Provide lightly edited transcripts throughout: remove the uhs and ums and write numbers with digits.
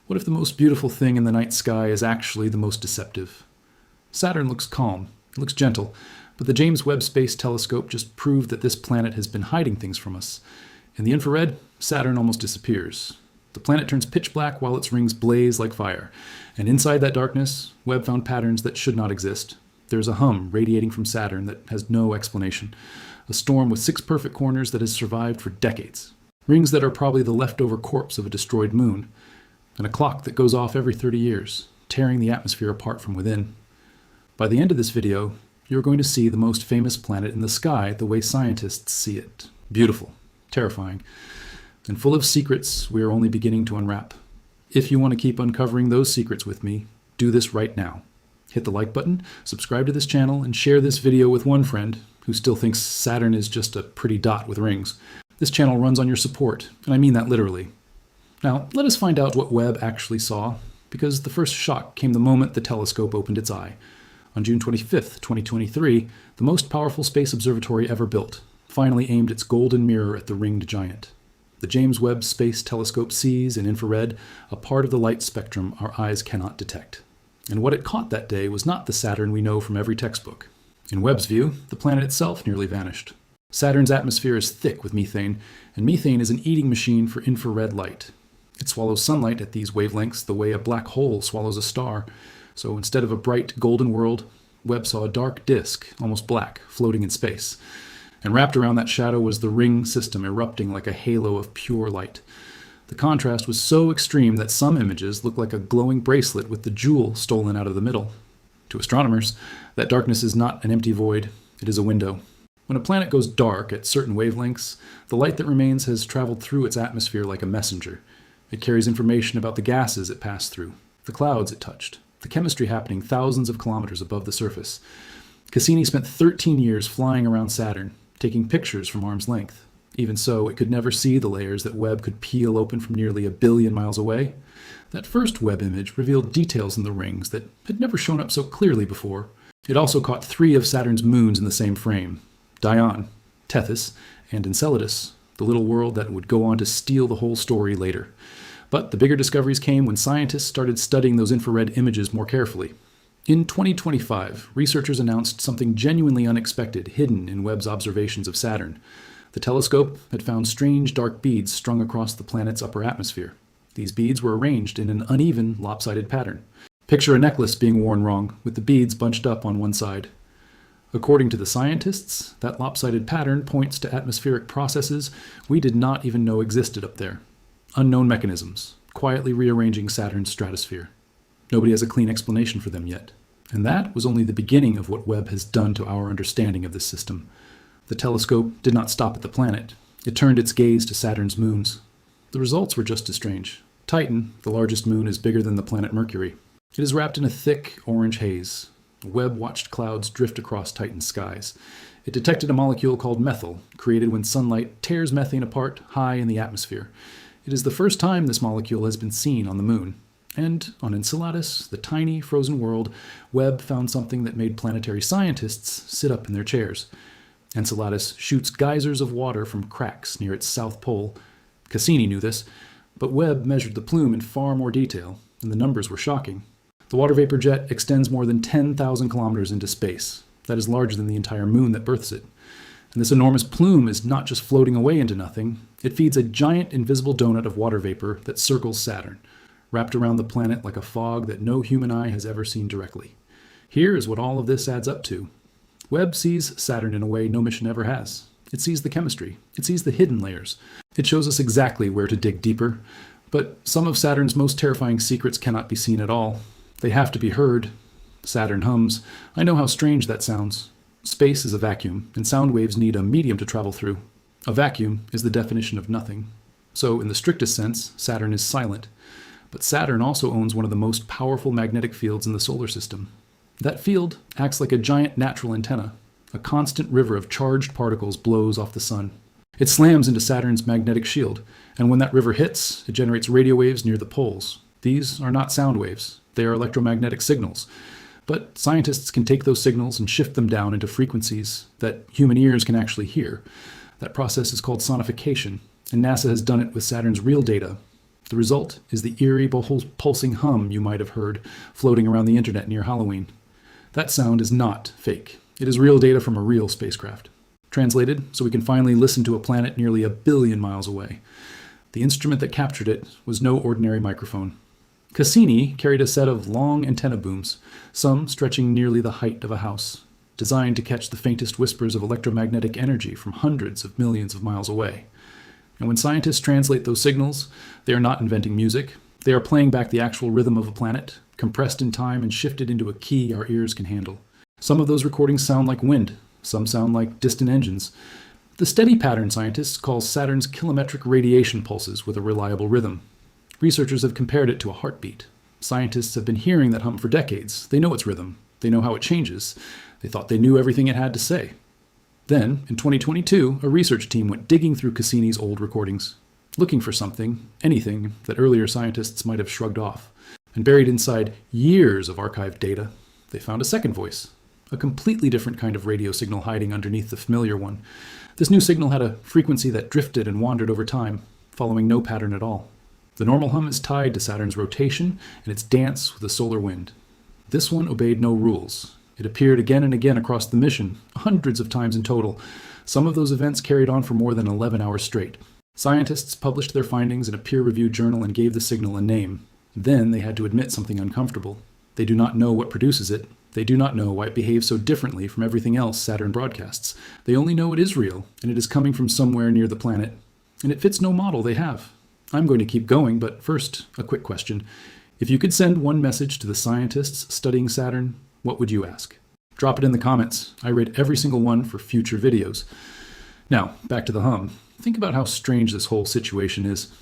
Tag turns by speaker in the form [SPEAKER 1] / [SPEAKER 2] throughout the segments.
[SPEAKER 1] What if the most beautiful thing in the night sky is actually the most deceptive? Saturn looks calm, it looks gentle, but the James Webb Space Telescope just proved that this planet has been hiding things from us. In the infrared, Saturn almost disappears. The planet turns pitch black while its rings blaze like fire. And inside that darkness, Webb found patterns that should not exist. There's a hum radiating from Saturn that has no explanation. A storm with 6 perfect corners that has survived for decades. Rings that are probably the leftover corpse of a destroyed moon. And a clock that goes off every 30 years, tearing the atmosphere apart from within. By the end of this video, you're going to see the most famous planet in the sky the way scientists see it. Beautiful, terrifying, and full of secrets we are only beginning to unwrap. If you want to keep uncovering those secrets with me, do this right now. Hit the like button, subscribe to this channel, and share this video with one friend who still thinks Saturn is just a pretty dot with rings. This channel runs on your support, and I mean that literally. Now, let us find out what Webb actually saw, because the first shock came the moment the telescope opened its eye. On June 25th, 2023, the most powerful space observatory ever built finally aimed its golden mirror at the ringed giant. The James Webb Space Telescope sees, in infrared, a part of the light spectrum our eyes cannot detect. And what it caught that day was not the Saturn we know from every textbook. In Webb's view, the planet itself nearly vanished. Saturn's atmosphere is thick with methane, and methane is an eating machine for infrared light. It swallows sunlight at these wavelengths the way a black hole swallows a star. So instead of a bright golden world, Webb saw a dark disk, almost black, floating in space. And wrapped around that shadow was the ring system erupting like a halo of pure light. The contrast was so extreme that some images look like a glowing bracelet with the jewel stolen out of the middle. To astronomers, that darkness is not an empty void, it is a window. When a planet goes dark at certain wavelengths, the light that remains has traveled through its atmosphere like a messenger. It carries information about the gases it passed through, the clouds it touched, the chemistry happening thousands of kilometers above the surface. Cassini spent 13 years flying around Saturn, taking pictures from arm's length. Even so, it could never see the layers that Webb could peel open from nearly 1 billion miles away. That first Webb image revealed details in the rings that had never shown up so clearly before. It also caught 3 of Saturn's moons in the same frame: Dione, Tethys, and Enceladus, the little world that would go on to steal the whole story later. But the bigger discoveries came when scientists started studying those infrared images more carefully. In 2025, researchers announced something genuinely unexpected hidden in Webb's observations of Saturn. The telescope had found strange dark beads strung across the planet's upper atmosphere. These beads were arranged in an uneven, lopsided pattern. Picture a necklace being worn wrong, with the beads bunched up on one side. According to the scientists, that lopsided pattern points to atmospheric processes we did not even know existed up there. Unknown mechanisms, quietly rearranging Saturn's stratosphere. Nobody has a clean explanation for them yet. And that was only the beginning of what Webb has done to our understanding of this system. The telescope did not stop at the planet. It turned its gaze to Saturn's moons. The results were just as strange. Titan, the largest moon, is bigger than the planet Mercury. It is wrapped in a thick orange haze. Webb watched clouds drift across Titan's skies. It detected a molecule called methyl, created when sunlight tears methane apart high in the atmosphere. It is the first time this molecule has been seen on the moon. And on Enceladus, the tiny frozen world, Webb found something that made planetary scientists sit up in their chairs. Enceladus shoots geysers of water from cracks near its south pole. Cassini knew this, but Webb measured the plume in far more detail, and the numbers were shocking. The water vapor jet extends more than 10,000 kilometers into space. That is larger than the entire moon that births it. And this enormous plume is not just floating away into nothing. It feeds a giant invisible donut of water vapor that circles Saturn, wrapped around the planet like a fog that no human eye has ever seen directly. Here is what all of this adds up to. Webb sees Saturn in a way no mission ever has. It sees the chemistry. It sees the hidden layers. It shows us exactly where to dig deeper. But some of Saturn's most terrifying secrets cannot be seen at all. They have to be heard. Saturn hums. I know how strange that sounds. Space is a vacuum, and sound waves need a medium to travel through. A vacuum is the definition of nothing. So, in the strictest sense, Saturn is silent. But Saturn also owns one of the most powerful magnetic fields in the solar system. That field acts like a giant natural antenna. A constant river of charged particles blows off the sun. It slams into Saturn's magnetic shield, and when that river hits, it generates radio waves near the poles. These are not sound waves. They are electromagnetic signals. But scientists can take those signals and shift them down into frequencies that human ears can actually hear. That process is called sonification, and NASA has done it with Saturn's real data. The result is the eerie, pulsing hum you might have heard floating around the internet near Halloween. That sound is not fake. It is real data from a real spacecraft. Translated so we can finally listen to a planet nearly 1 billion miles away. The instrument that captured it was no ordinary microphone. Cassini carried a set of long antenna booms, some stretching nearly the height of a house, designed to catch the faintest whispers of electromagnetic energy from hundreds of millions of miles away. And when scientists translate those signals, they are not inventing music. They are playing back the actual rhythm of a planet, compressed in time and shifted into a key our ears can handle. Some of those recordings sound like wind. Some sound like distant engines. The steady pattern scientists call Saturn's kilometric radiation pulses with a reliable rhythm. Researchers have compared it to a heartbeat. Scientists have been hearing that hum for decades. They know its rhythm. They know how it changes. They thought they knew everything it had to say. Then, in 2022, a research team went digging through Cassini's old recordings, looking for something, anything, that earlier scientists might have shrugged off. And buried inside years of archived data, they found a second voice, a completely different kind of radio signal hiding underneath the familiar one. This new signal had a frequency that drifted and wandered over time, following no pattern at all. The normal hum is tied to Saturn's rotation and its dance with the solar wind. This one obeyed no rules. It appeared again and again across the mission, hundreds of times in total. Some of those events carried on for more than 11 hours straight. Scientists published their findings in a peer-reviewed journal and gave the signal a name. Then they had to admit something uncomfortable. They do not know what produces it. They do not know why it behaves so differently from everything else Saturn broadcasts. They only know it is real, and it is coming from somewhere near the planet. And it fits no model they have. I'm going to keep going, but first, a quick question. If you could send one message to the scientists studying Saturn, what would you ask? Drop it in the comments. I rate every single one for future videos. Now, back to the hum. Think about how strange this whole situation is.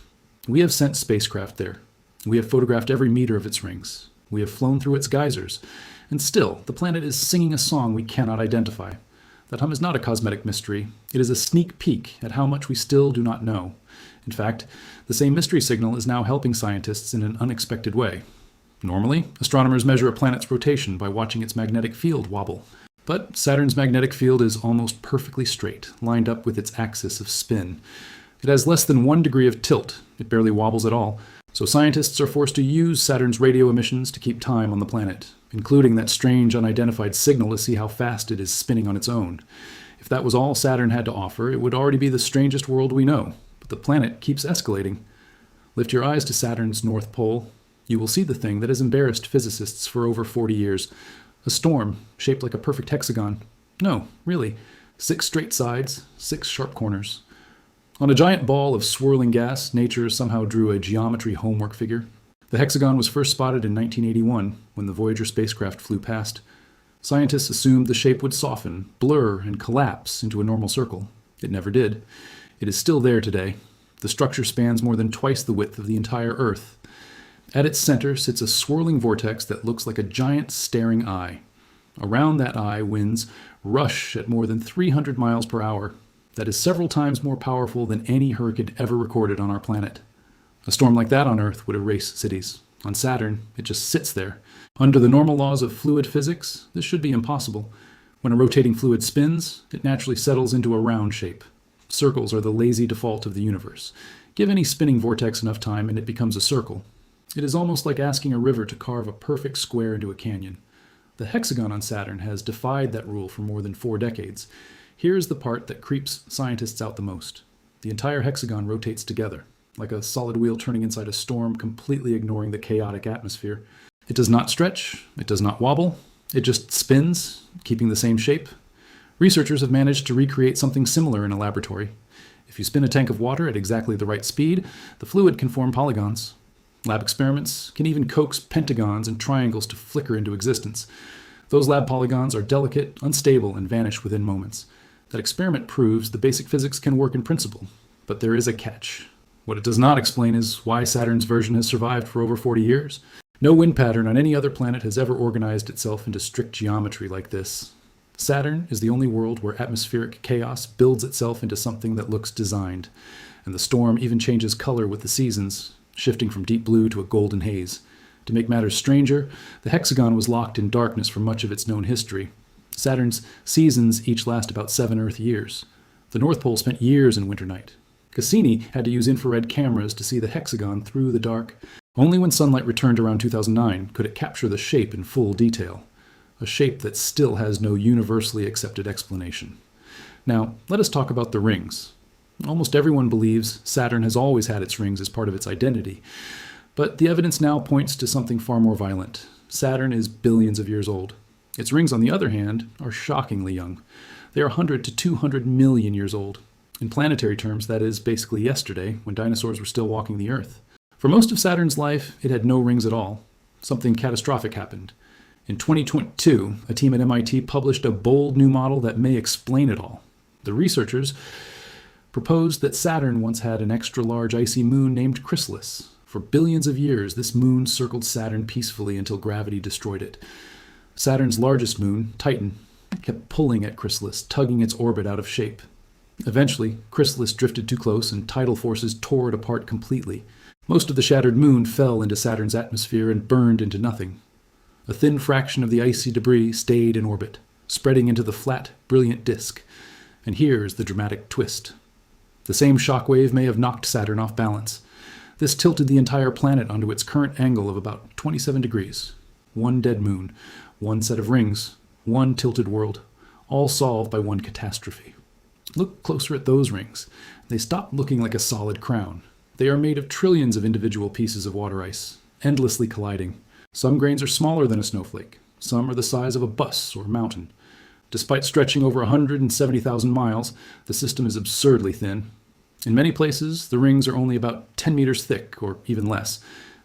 [SPEAKER 1] We have sent spacecraft there. We have photographed every meter of its rings. We have flown through its geysers. And still, the planet is singing a song we cannot identify. That hum is not a cosmetic mystery. It is a sneak peek at how much we still do not know. In fact, the same mystery signal is now helping scientists in an unexpected way. Normally, astronomers measure a planet's rotation by watching its magnetic field wobble. But Saturn's magnetic field is almost perfectly straight, lined up with its axis of spin. It has less than 1 degree of tilt. It barely wobbles at all. So scientists are forced to use Saturn's radio emissions to keep time on the planet, including that strange unidentified signal to see how fast it is spinning on its own. If that was all Saturn had to offer, it would already be the strangest world we know. But the planet keeps escalating. Lift your eyes to Saturn's north pole. You will see the thing that has embarrassed physicists for over 40 years. A storm shaped like a perfect hexagon. No, really. 6 straight sides, 6 sharp corners. On a giant ball of swirling gas, nature somehow drew a geometry homework figure. The hexagon was first spotted in 1981, when the Voyager spacecraft flew past. Scientists assumed the shape would soften, blur, and collapse into a normal circle. It never did. It is still there today. The structure spans more than twice the width of the entire Earth. At its center sits a swirling vortex that looks like a giant staring eye. Around that eye, winds rush at more than 300 miles per hour. That is several times more powerful than any hurricane ever recorded on our planet. A storm like that on Earth would erase cities. On Saturn, it just sits there. Under the normal laws of fluid physics, this should be impossible. When a rotating fluid spins, it naturally settles into a round shape. Circles are the lazy default of the universe. Give any spinning vortex enough time and it becomes a circle. It is almost like asking a river to carve a perfect square into a canyon. The hexagon on Saturn has defied that rule for more than 4 decades. Here is the part that creeps scientists out the most. The entire hexagon rotates together, like a solid wheel turning inside a storm, completely ignoring the chaotic atmosphere. It does not stretch, it does not wobble, it just spins, keeping the same shape. Researchers have managed to recreate something similar in a laboratory. If you spin a tank of water at exactly the right speed, the fluid can form polygons. Lab experiments can even coax pentagons and triangles to flicker into existence. Those lab polygons are delicate, unstable, and vanish within moments. That experiment proves the basic physics can work in principle, but there is a catch. What it does not explain is why Saturn's version has survived for over 40 years. No wind pattern on any other planet has ever organized itself into strict geometry like this. Saturn is the only world where atmospheric chaos builds itself into something that looks designed, and the storm even changes color with the seasons, shifting from deep blue to a golden haze. To make matters stranger, the hexagon was locked in darkness for much of its known history. Saturn's seasons each last about 7 Earth years. The North Pole spent years in winter night. Cassini had to use infrared cameras to see the hexagon through the dark. Only when sunlight returned around 2009 could it capture the shape in full detail, a shape that still has no universally accepted explanation. Now, let us talk about the rings. Almost everyone believes Saturn has always had its rings as part of its identity, but the evidence now points to something far more violent. Saturn is billions of years old. Its rings, on the other hand, are shockingly young. They are 100 to 200 million years old. In planetary terms, that is basically yesterday, when dinosaurs were still walking the Earth. For most of Saturn's life, it had no rings at all. Something catastrophic happened. In 2022, a team at MIT published a bold new model that may explain it all. The researchers proposed that Saturn once had an extra-large icy moon named Chrysalis. For billions of years, this moon circled Saturn peacefully until gravity destroyed it. Saturn's largest moon, Titan, kept pulling at Chrysalis, tugging its orbit out of shape. Eventually, Chrysalis drifted too close and tidal forces tore it apart completely. Most of the shattered moon fell into Saturn's atmosphere and burned into nothing. A thin fraction of the icy debris stayed in orbit, spreading into the flat, brilliant disk. And here's the dramatic twist. The same shockwave may have knocked Saturn off balance. This tilted the entire planet onto its current angle of about 27 degrees. One dead moon, one set of rings, one tilted world, all solved by one catastrophe. Look closer at those rings. They stop looking like a solid crown. They are made of trillions of individual pieces of water ice, endlessly colliding. Some grains are smaller than a snowflake. Some are the size of a bus or mountain. Despite stretching over 170,000 miles, the system is absurdly thin. In many places, the rings are only about 10 meters thick, or even less.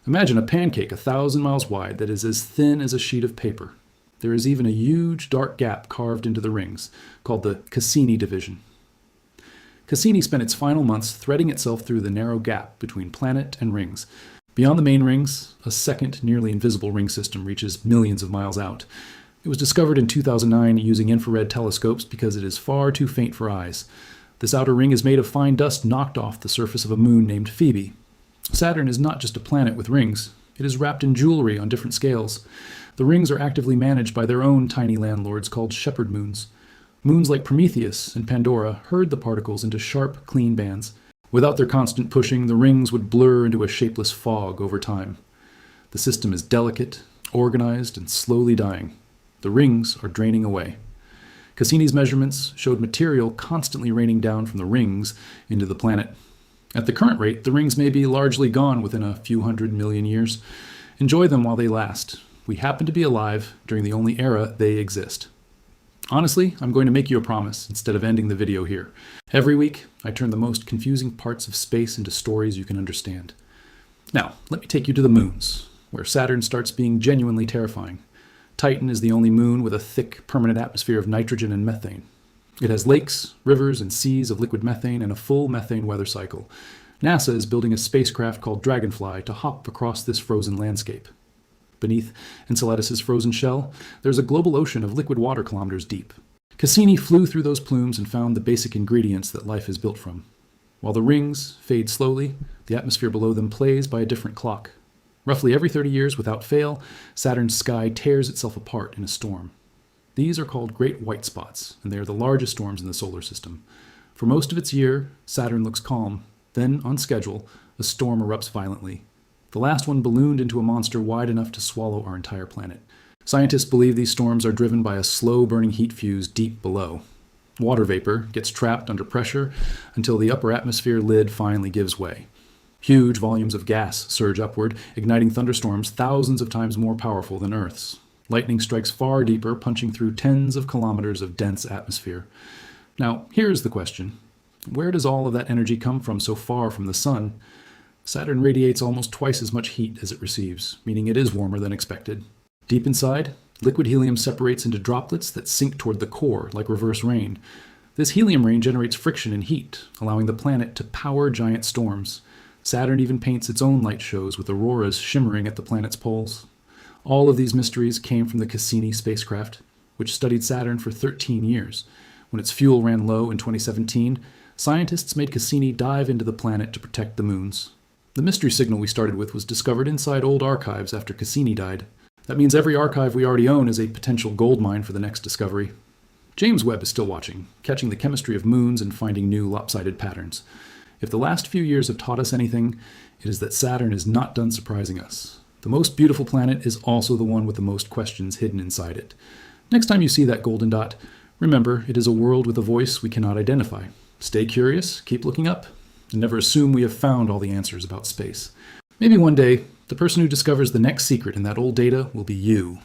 [SPEAKER 1] Imagine a pancake 1,000 miles wide that is as thin as a sheet of paper. There is even a huge dark gap carved into the rings, called the Cassini division. Cassini spent its final months threading itself through the narrow gap between planet and rings. Beyond the main rings, a second, nearly invisible ring system reaches millions of miles out. It was discovered in 2009 using infrared telescopes because it is far too faint for eyes. This outer ring is made of fine dust knocked off the surface of a moon named Phoebe. Saturn is not just a planet with rings. It is wrapped in jewelry on different scales. The rings are actively managed by their own tiny landlords called shepherd moons. Moons like Prometheus and Pandora herd the particles into sharp, clean bands. Without their constant pushing, the rings would blur into a shapeless fog over time. The system is delicate, organized, and slowly dying. The rings are draining away. Cassini's measurements showed material constantly raining down from the rings into the planet. At the current rate, the rings may be largely gone within a few 100 million years. Enjoy them while they last. We happen to be alive during the only era they exist. Honestly, I'm going to make you a promise instead of ending the video here. Every week, I turn the most confusing parts of space into stories you can understand. Now, let me take you to the moons, where Saturn starts being genuinely terrifying. Titan is the only moon with a thick, permanent atmosphere of nitrogen and methane. It has lakes, rivers, and seas of liquid methane and a full methane weather cycle. NASA is building a spacecraft called Dragonfly to hop across this frozen landscape. Beneath Enceladus's frozen shell, there's a global ocean of liquid water kilometers deep. Cassini flew through those plumes and found the basic ingredients that life is built from. While the rings fade slowly, the atmosphere below them plays by a different clock. Roughly every 30 years, without fail, Saturn's sky tears itself apart in a storm. These are called great white spots, and they are the largest storms in the solar system. For most of its year, Saturn looks calm. Then, on schedule, a storm erupts violently. The last one ballooned into a monster wide enough to swallow our entire planet. Scientists believe these storms are driven by a slow-burning heat fuse deep below. Water vapor gets trapped under pressure until the upper atmosphere lid finally gives way. Huge volumes of gas surge upward, igniting thunderstorms thousands of times more powerful than Earth's. Lightning strikes far deeper, punching through tens of kilometers of dense atmosphere. Now, here's the question. Where does all of that energy come from so far from the sun? Saturn radiates almost twice as much heat as it receives, meaning it is warmer than expected. Deep inside, liquid helium separates into droplets that sink toward the core, like reverse rain. This helium rain generates friction and heat, allowing the planet to power giant storms. Saturn even paints its own light shows with auroras shimmering at the planet's poles. All of these mysteries came from the Cassini spacecraft, which studied Saturn for 13 years. When its fuel ran low in 2017, scientists made Cassini dive into the planet to protect the moons. The mystery signal we started with was discovered inside old archives after Cassini died. That means every archive we already own is a potential gold mine for the next discovery. James Webb is still watching, catching the chemistry of moons and finding new lopsided patterns. If the last few years have taught us anything, it is that Saturn is not done surprising us. The most beautiful planet is also the one with the most questions hidden inside it. Next time you see that golden dot, remember it is a world with a voice we cannot identify. Stay curious, keep looking up, and never assume we have found all the answers about space. Maybe one day, the person who discovers the next secret in that old data will be you.